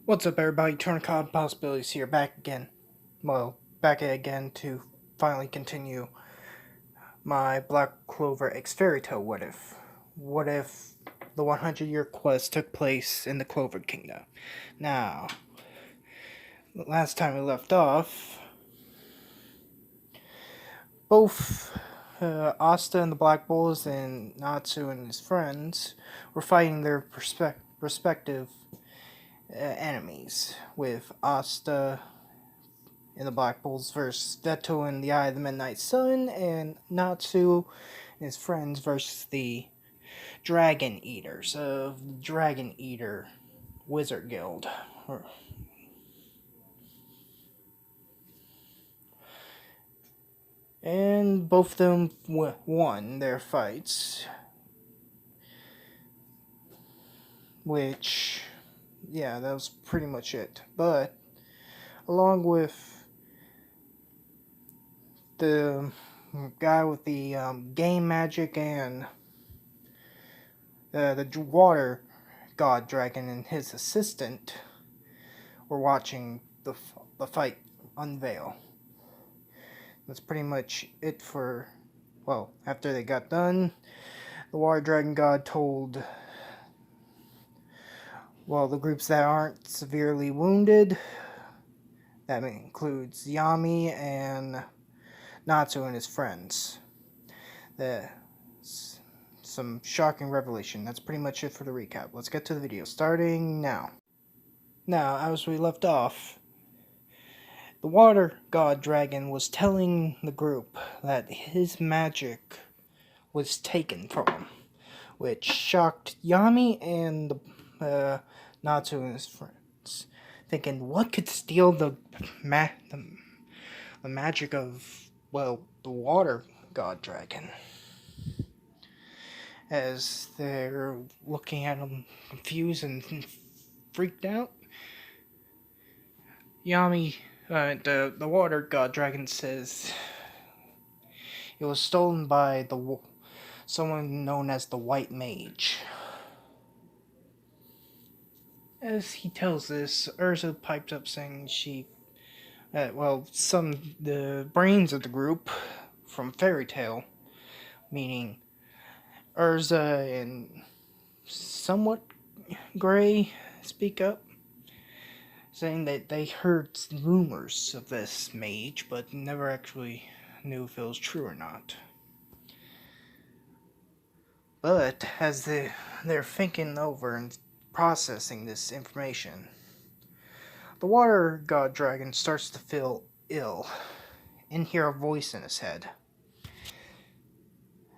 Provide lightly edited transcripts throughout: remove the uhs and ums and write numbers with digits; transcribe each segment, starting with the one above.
What's up, everybody? Tournicon Possibilities here, back again. Well, back again to finally continue my Black Clover X Fairy Tale What If. What if the 100-year quest took place in the Clover Kingdom? Now, last time we left off, both Asta and the Black Bulls and Natsu and his friends were fighting their respective enemies, with Asta in the Black Bulls versus Veto in the Eye of the Midnight Sun, and Natsu and his friends versus the Dragon Eaters of the Dragon Eater Wizard Guild. And both of them won their fights. Which, yeah, that was pretty much it. But, along with the guy with the game magic and the water god dragon and his assistant were watching the fight unveil. That's pretty much it for, well, after they got done, the water dragon god told, well, the groups that aren't severely wounded, that includes Yami and Natsu and his friends, some shocking revelation. That's pretty much it for the recap. Let's get to the video, starting now. Now, as we left off, the water god dragon was telling the group that his magic was taken from him, which shocked Yami and Natsu and his friends, thinking, what could steal the magic of, well, the water god dragon? As they're looking at him confused and freaked out, Yami, the water god dragon, says it was stolen by someone known as the White Mage. As he tells this, Urza pipes up saying the brains of the group from Fairy Tale, meaning Urza and somewhat Gray, speak up, saying that they heard rumors of this mage, but never actually knew if it was true or not. But as they're thinking over and processing this information, the water god dragon starts to feel ill and hear a voice in his head.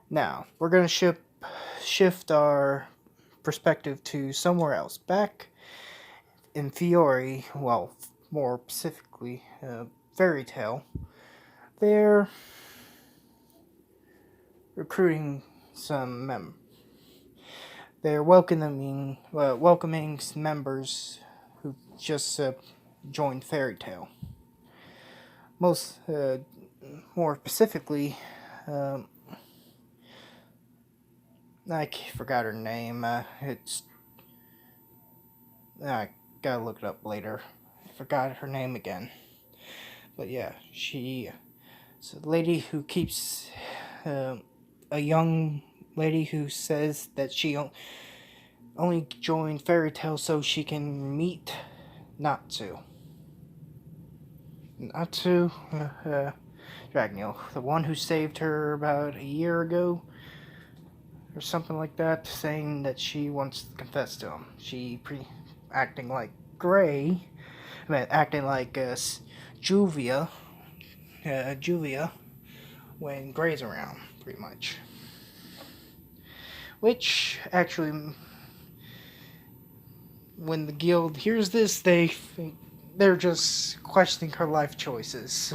Now, we're going to shift our perspective to somewhere else. Back in Fiore, well, more specifically, Fairy Tale, they're recruiting some they're welcoming members who just joined Fairy Tale. More specifically, I forgot her name. I gotta look it up later. I forgot her name again. But yeah, it's a lady who keeps a young lady who says that she only joined Fairy Tale so she can meet Natsu. Dragneel, the one who saved her about a year ago, or something like that, saying that she wants to confess to him. Acting like Juvia, when Gray's around, pretty much. Which, actually, when the guild hears this, they're just questioning her life choices,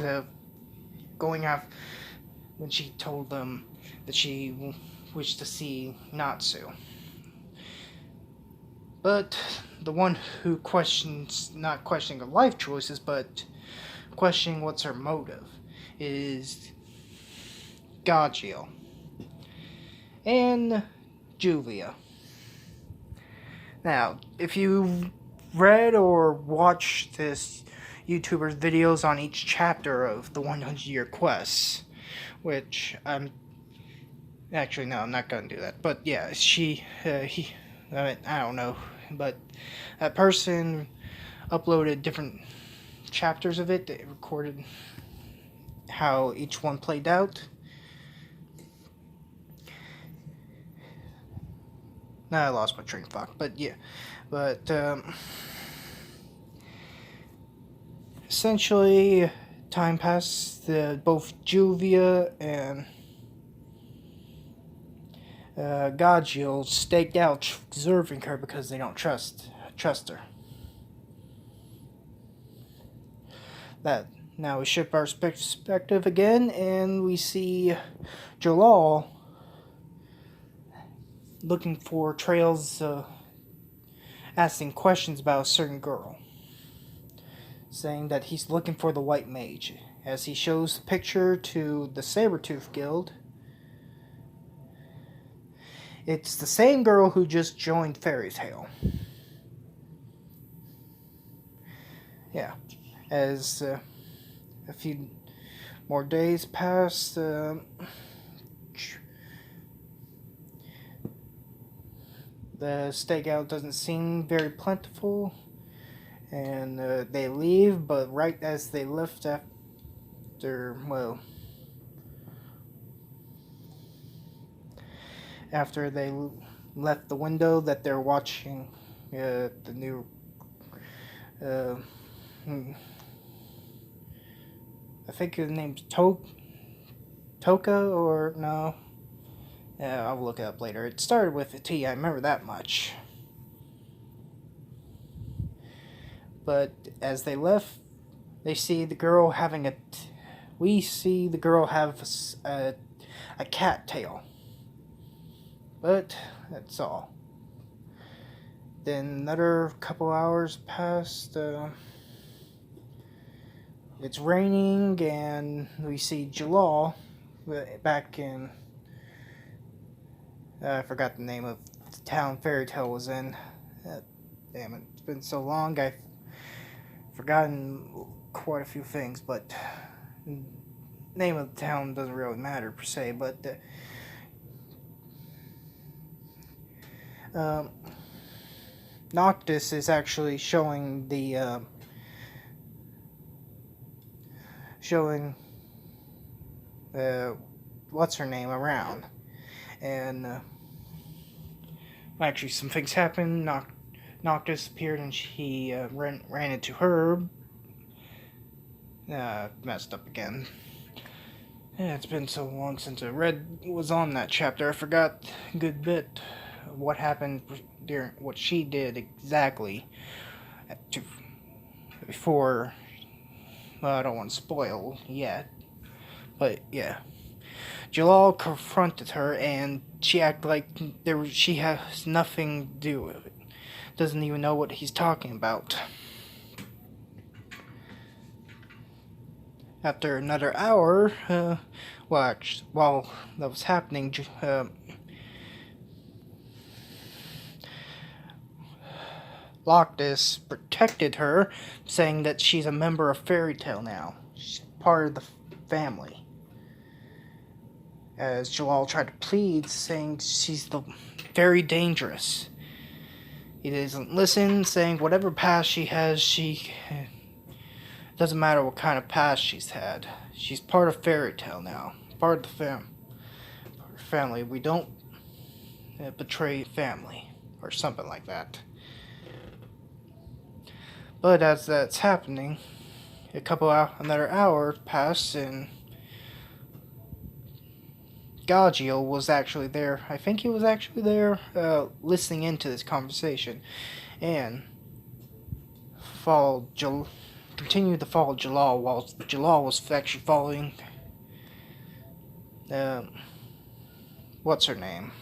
going off when she told them that she wished to see Natsu. But the one who not questioning her life choices, but questioning what's her motive, is Gagio and Julia. Now, if you read or watched this YouTuber's videos on each chapter of the 100-year quest, which I'm actually no, I'm not gonna do that. But yeah, I don't know, but that person uploaded different chapters of it. They recorded how each one played out. Now I lost my train of thought, but yeah, but essentially, time passed. Both Juvia and Godjiel staked out, observing her because they don't trust her. That now we shift our perspective again, and we see Jalal looking for trails, asking questions about a certain girl, saying that he's looking for the White Mage. As he shows the picture to the Sabretooth Guild, it's the same girl who just joined Fairy Tail. Yeah, as a few more days pass, the stakeout doesn't seem very plentiful, and they leave, but right as they left after they left the window that they're watching the new I think his name's Toka, or no, yeah, I'll look it up later. It started with a T, I remember that much. But as they left, they see the girl having we see the girl have a cat tail. But that's all. Then another couple hours passed. It's raining, and we see Jalal back in. I forgot the name of the town Fairy Tail was in. Damn it, it's been so long. I've forgotten quite a few things, but the name of the town doesn't really matter per se. But Noctis is actually showing the what's her name around, and actually some things happened. Noctis appeared and he ran into her. Messed up again. Yeah, it's been so long since I was on that chapter. I forgot a good bit of what happened during what she did exactly before. Well, I don't want to spoil yet, but yeah. Jalal confronted her, and she acted like she has nothing to do with it. Doesn't even know what he's talking about. After another hour, while that was happening, Loctus protected her, saying that she's a member of Fairy Tail now. She's part of the family. As Jalal tried to plead, saying she's very dangerous. He doesn't listen, saying whatever past she has, doesn't matter what kind of past she's had. She's part of Fairy Tail now. Part of the family. We don't betray family. Or something like that. But as that's happening, another hour passed, and Gajiel was actually there. I think he was actually there, listening into this conversation, and continued to follow Jalal while Jalal was actually following. What's her name?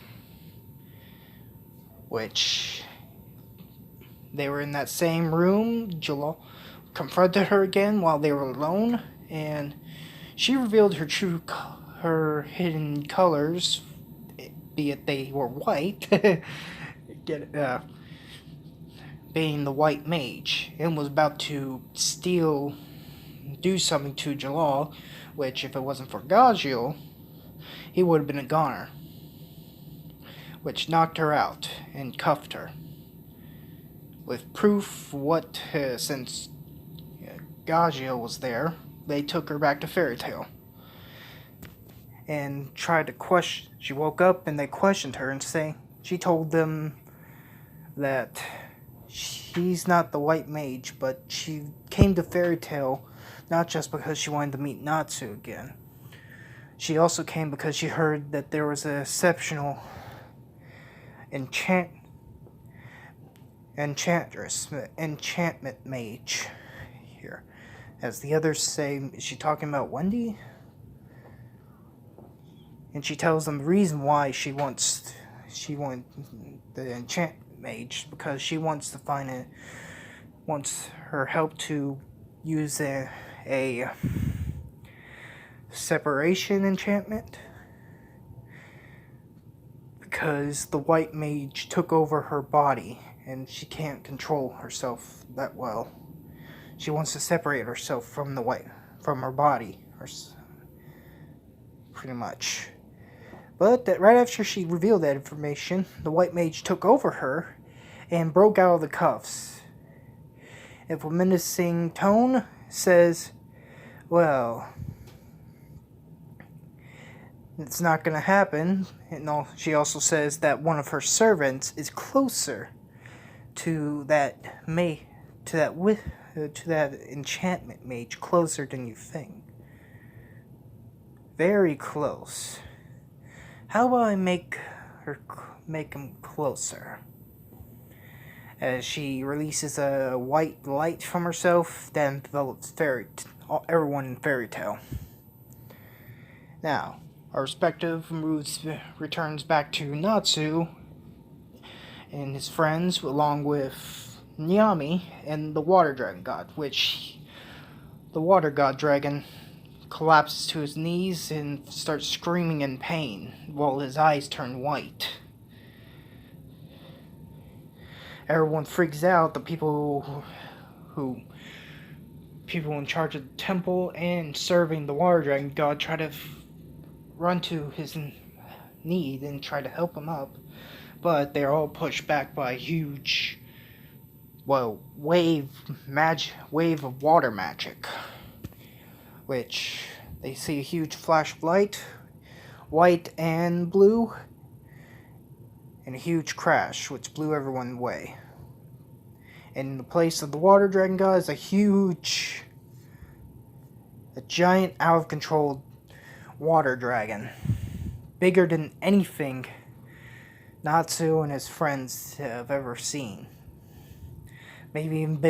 Which they were in that same room. Jalal confronted her again while they were alone, and she revealed her hidden colors, be it they were white. Be being the white mage and was about to do something to Jalal, which if it wasn't for Gajiel, he would have been a goner, which knocked her out and cuffed her. With proof since Gajiel was there, they took her back to Fairy Tale and tried to question. She woke up and they questioned her and she told them that she's not the white mage, but she came to Fairy Tale not just because she wanted to meet Natsu again. She also came because she heard that there was an exceptional enchantment mage here. As the others say, is she talking about Wendy? And she tells them the reason why she wants the enchantment mage, because she wants her help to use a separation enchantment, because the white mage took over her body and she can't control herself that well. She wants to separate herself from her body, pretty much. But right after she revealed that information, the white mage took over her and broke out of the cuffs. If a menacing tone says, well, it's not going to happen. And she also says that one of her servants is closer to that enchantment mage, closer than you think. Very close. How about I make him closer? As she releases a white light from herself that envelops everyone in Fairy Tale. Now, our respective moves returns back to Natsu and his friends, along with Nyami and the Water Dragon God, which the Water God Dragon collapses to his knees and starts screaming in pain while his eyes turn white. Everyone freaks out. The people in charge of the temple and serving the Water Dragon God try to run to his need and try to help him up, but they're all pushed back by a huge, wave of water magic, which they see a huge flash of light, white and blue, and a huge crash, which blew everyone away. And in the place of the Water Dragon God is a giant, out-of-control water dragon. Bigger than anything Natsu and his friends have ever seen. Maybe even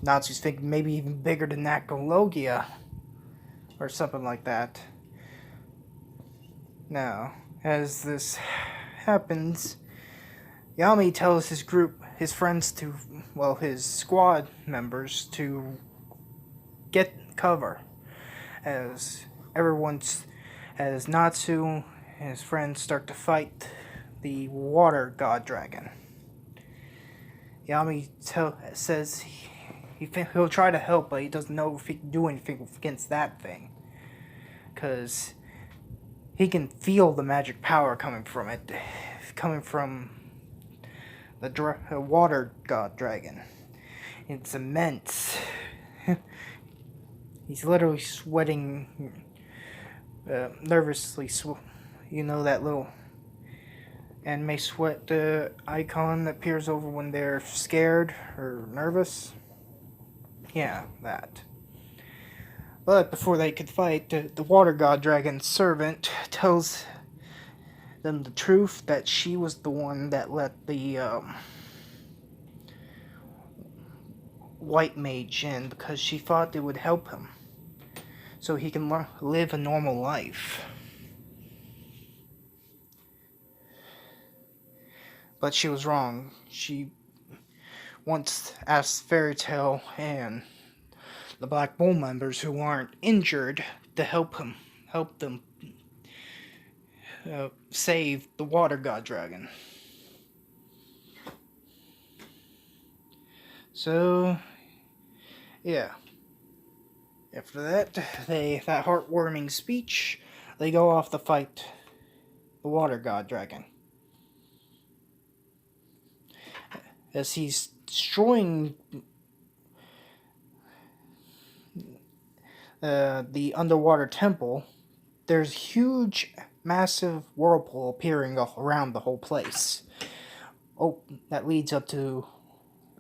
Natsu's thinking maybe even bigger than Nakologia, or something like that. Now, as this happens, Yami tells his squad members to get cover, as Natsu and his friends start to fight the water god dragon. Yami says he'll try to help, but he doesn't know if he can do anything against that thing, because he can feel the magic power coming from the water god dragon. It's immense. He's literally sweating nervously. You know that little anime sweat icon that appears over when they're scared or nervous? Yeah, that. But before they could fight, the water god dragon's servant tells them the truth, that she was the one that let the white mage in, because she thought it would help him so he can live a normal life. But she was wrong. She once asked Fairy Tale and the Black Bull members who aren't injured to help them save the water god dragon. So, yeah. After that, that heartwarming speech, they go off to fight the water god dragon. As he's destroying the underwater temple, there's huge, massive whirlpool appearing around the whole place. Oh, that leads up to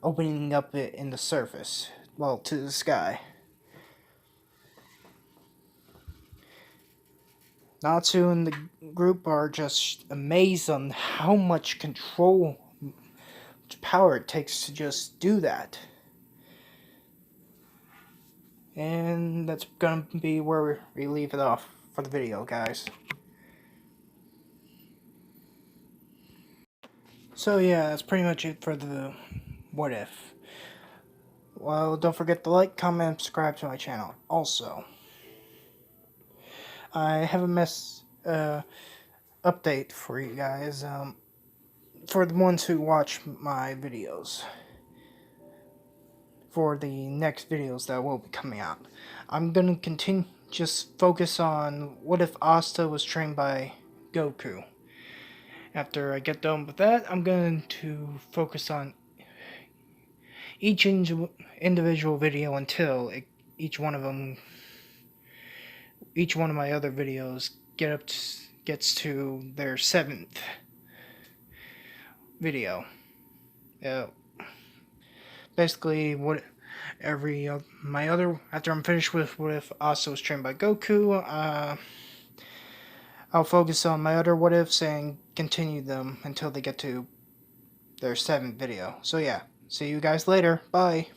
opening up it in the surface, well, to the sky. Natsu and the group are just amazed on how much control, power it takes to just do that. And that's gonna be where we leave it off for the video, guys. So yeah, that's pretty much it for the what if. Well, don't forget to like, comment, and subscribe to my channel. Also, I have a update for you guys. For the ones who watch my videos. For the next videos that will be coming out, I'm gonna continue just focus on what if Asta was trained by Goku. After I get done with that, I'm going to focus on each individual video until each one of my other videos gets to their 7th video. Basically, after I'm finished with what if Asta was trained by Goku, I'll focus on my other what ifs and continue them until they get to their 7th video. So yeah, see you guys later. Bye.